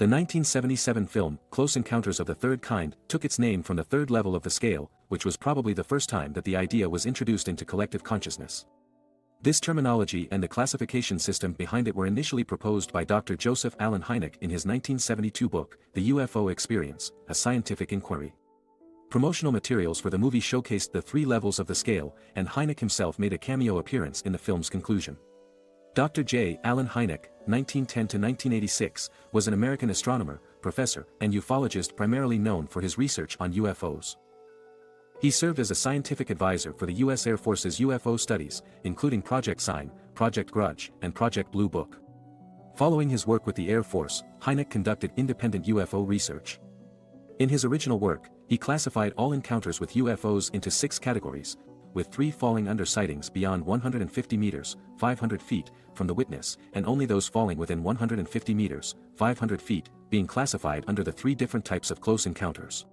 The 1977 film, Close Encounters of the Third Kind, took its name from the third level of the scale, which was probably the first time that the idea was introduced into collective consciousness. This terminology and the classification system behind it were initially proposed by Dr. Joseph Allen Hynek in his 1972 book, The UFO Experience, A Scientific Inquiry. Promotional materials for the movie showcased the three levels of the scale, and Hynek himself made a cameo appearance in the film's conclusion. Dr. J. Allen Hynek, 1910–1986, was an American astronomer, professor, and ufologist primarily known for his research on UFOs. He served as a scientific advisor for the U.S. Air Force's UFO studies, including Project Sign, Project Grudge, and Project Blue Book. Following his work with the Air Force, Hynek conducted independent UFO research. In his original work, he classified all encounters with UFOs into 6 categories, with 3 falling under sightings beyond 150 meters, 500 feet, from the witness, and only those falling within 150 meters, 500 feet, being classified under the 3 different types of close encounters.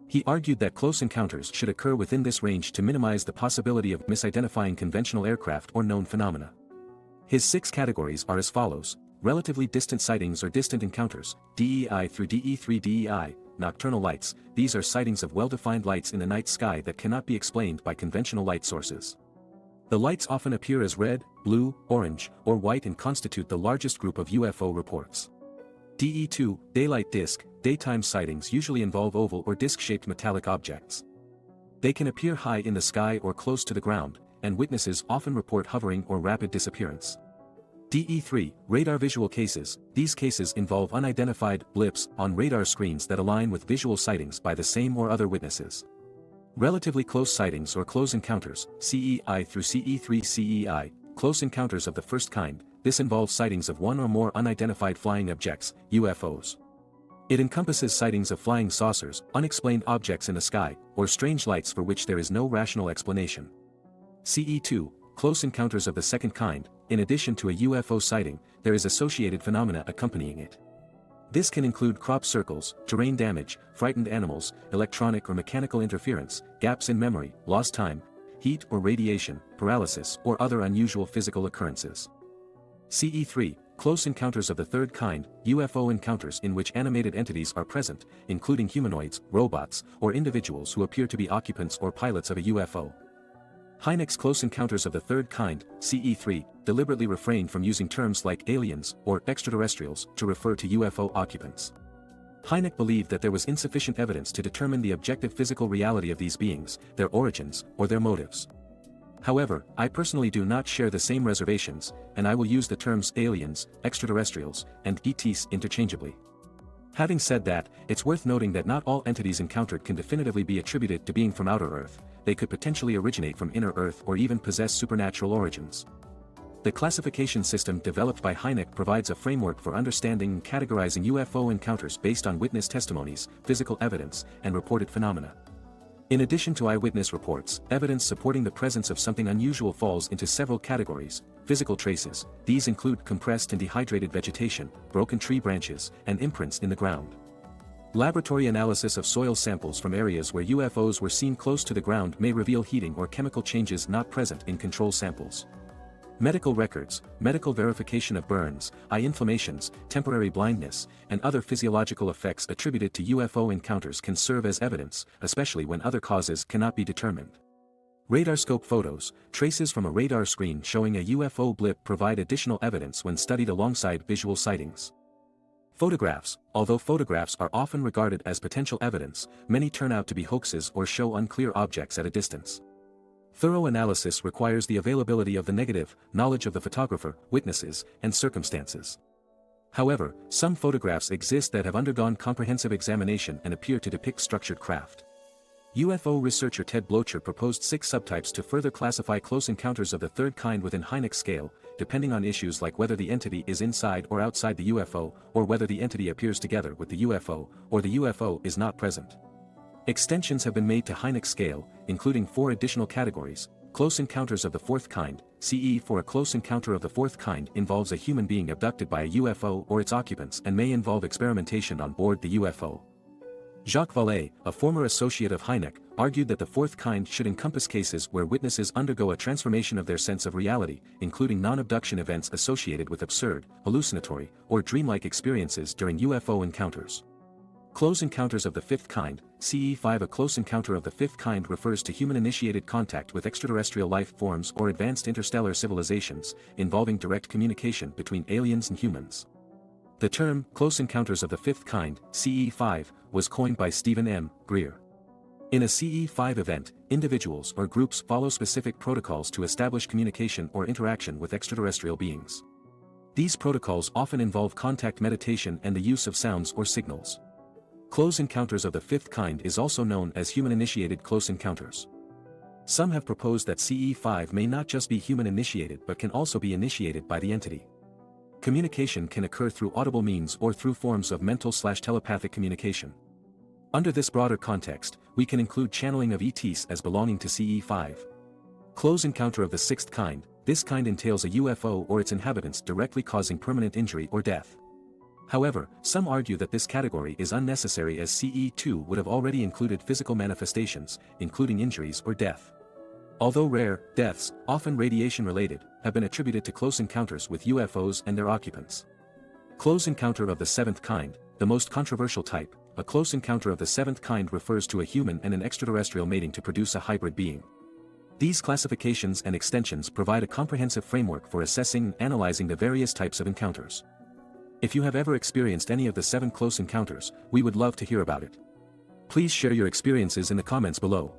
He argued that close encounters should occur within this range to minimize the possibility of misidentifying conventional aircraft or known phenomena. His 6 categories are as follows: relatively distant sightings or distant encounters, DEI through DE3 DEI, nocturnal lights. These are sightings of well-defined lights in the night sky that cannot be explained by conventional light sources. The lights often appear as red, blue, orange, or white and constitute the largest group of UFO reports. DE2, daylight disk. Daytime sightings usually involve oval or disc-shaped metallic objects. They can appear high in the sky or close to the ground, and witnesses often report hovering or rapid disappearance. DE3, radar visual cases. These cases involve unidentified blips on radar screens that align with visual sightings by the same or other witnesses. Relatively close sightings or close encounters, CEI through CE3 CEI, close encounters of the first kind. This involves sightings of one or more unidentified flying objects, UFOs. It encompasses sightings of flying saucers, unexplained objects in the sky, or strange lights for which there is no rational explanation. CE2, close encounters of the second kind. In addition to a UFO sighting, there is associated phenomena accompanying it. This can include crop circles, terrain damage, frightened animals, electronic or mechanical interference, gaps in memory, lost time, heat or radiation, paralysis, or other unusual physical occurrences. CE3, close encounters of the third kind, UFO encounters in which animated entities are present, including humanoids, robots, or individuals who appear to be occupants or pilots of a UFO. Hynek's close encounters of the third kind, CE3, deliberately refrained from using terms like aliens or extraterrestrials to refer to UFO occupants. Hynek believed that there was insufficient evidence to determine the objective physical reality of these beings, their origins, or their motives. However, I personally do not share the same reservations, and I will use the terms aliens, extraterrestrials, and ETs interchangeably. Having said that, it's worth noting that not all entities encountered can definitively be attributed to being from outer Earth. They could potentially originate from inner Earth or even possess supernatural origins. The classification system developed by Hynek provides a framework for understanding and categorizing UFO encounters based on witness testimonies, physical evidence, and reported phenomena. In addition to eyewitness reports, evidence supporting the presence of something unusual falls into several categories. Physical traces. These include compressed and dehydrated vegetation, broken tree branches, and imprints in the ground. Laboratory analysis of soil samples from areas where UFOs were seen close to the ground may reveal heating or chemical changes not present in control samples. Medical records. Medical verification of burns, eye inflammations, temporary blindness, and other physiological effects attributed to UFO encounters can serve as evidence, especially when other causes cannot be determined. Radarscope photos. Traces from a radar screen showing a UFO blip provide additional evidence when studied alongside visual sightings. Photographs. Although photographs are often regarded as potential evidence, many turn out to be hoaxes or show unclear objects at a distance. Thorough analysis requires the availability of the negative, knowledge of the photographer, witnesses, and circumstances. However, some photographs exist that have undergone comprehensive examination and appear to depict structured craft. UFO researcher Ted Blocher proposed 6 subtypes to further classify close encounters of the third kind within Hynek's scale, depending on issues like whether the entity is inside or outside the UFO, or whether the entity appears together with the UFO, or the UFO is not present. Extensions have been made to Hynek's scale, including 4 additional categories. Close encounters of the fourth kind, CE. For a close encounter of the fourth kind involves a human being abducted by a UFO or its occupants and may involve experimentation on board the UFO. Jacques Vallée, a former associate of Hynek, argued that the fourth kind should encompass cases where witnesses undergo a transformation of their sense of reality, including non-abduction events associated with absurd, hallucinatory, or dreamlike experiences during UFO encounters. Close encounters of the fifth kind, CE5. A close encounter of the fifth kind refers to human-initiated contact with extraterrestrial life forms or advanced interstellar civilizations, involving direct communication between aliens and humans. The term, close encounters of the fifth kind, CE5, was coined by Stephen M. Greer. In a CE5 event, individuals or groups follow specific protocols to establish communication or interaction with extraterrestrial beings. These protocols often involve contact meditation and the use of sounds or signals. Close encounters of the fifth kind is also known as human-initiated close encounters. Some have proposed that CE5 may not just be human-initiated but can also be initiated by the entity. Communication can occur through audible means or through forms of mental/telepathic communication. Under this broader context, we can include channeling of ETs as belonging to CE5. Close encounter of the sixth kind. This kind entails a UFO or its inhabitants directly causing permanent injury or death. However, some argue that this category is unnecessary as CE2 would have already included physical manifestations, including injuries or death. Although rare, deaths, often radiation-related, have been attributed to close encounters with UFOs and their occupants. Close encounter of the seventh kind, the most controversial type. A close encounter of the seventh kind refers to a human and an extraterrestrial mating to produce a hybrid being. These classifications and extensions provide a comprehensive framework for assessing and analyzing the various types of encounters. If you have ever experienced any of the 7 close encounters, we would love to hear about it. Please share your experiences in the comments below.